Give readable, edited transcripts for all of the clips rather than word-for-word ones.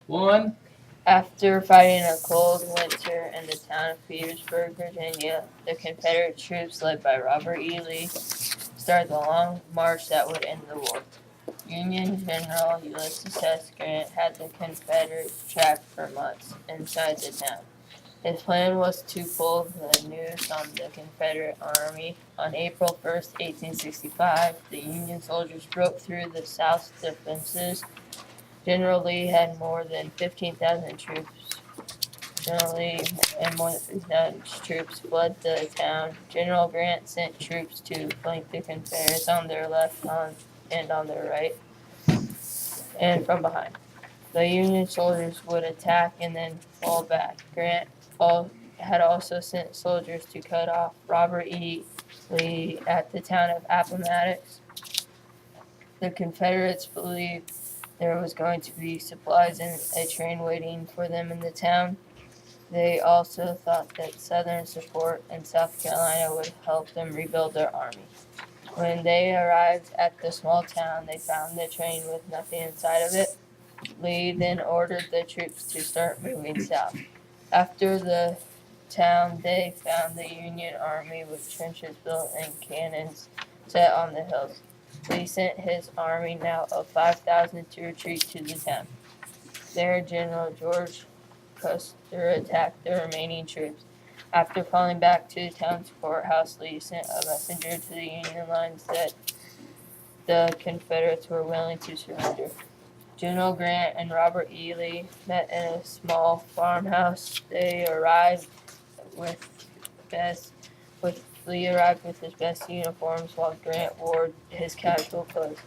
1. After fighting a cold winter in the town of Petersburg, Virginia, the Confederate troops led by Robert E. Lee started the long march that would end the war. Union General Ulysses S. Grant had the Confederates trapped for months inside the town. His plan was to pull the news on the Confederate Army. On April 1st, 1865, the Union soldiers broke through the South's defenses. General Lee had more than 15,000 troops. General Lee and more than 15,000 troops fled the town. General Grant sent troops to flank the Confederates on their left and on their right, and from behind. The Union soldiers would attack and then fall back. Grant had also sent soldiers to cut off Robert E. Lee at the town of Appomattox. The Confederates believed there was going to be supplies and a train waiting for them in the town. They also thought that Southern support in South Carolina would help them rebuild their army. When they arrived at the small town, they found the train with nothing inside of it. Lee then ordered the troops to start moving south. After the town, they found the Union Army with trenches built and cannons set on the hills. Lee sent his army now of 5,000 to retreat to the town. There, General George Custer attacked the remaining troops. After falling back to the town's courthouse, Lee sent a messenger to the Union lines that the Confederates were willing to surrender. General Grant and Robert E. Lee met in a small farmhouse. Lee arrived with his best uniforms while Grant wore his casual clothes.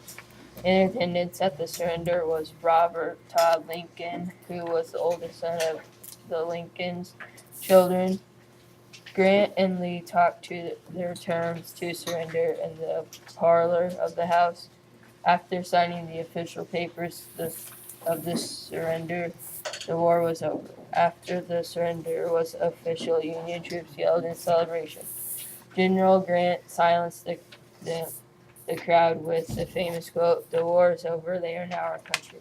In attendance at the surrender was Robert Todd Lincoln, who was the oldest son of the Lincoln's children. Grant and Lee talked to their terms to surrender in the parlor of the house. After signing the official papers of the surrender, the war was over. After the surrender was official, Union troops yelled in celebration. General Grant silenced the crowd with the famous quote, "The war is over, they are now our country."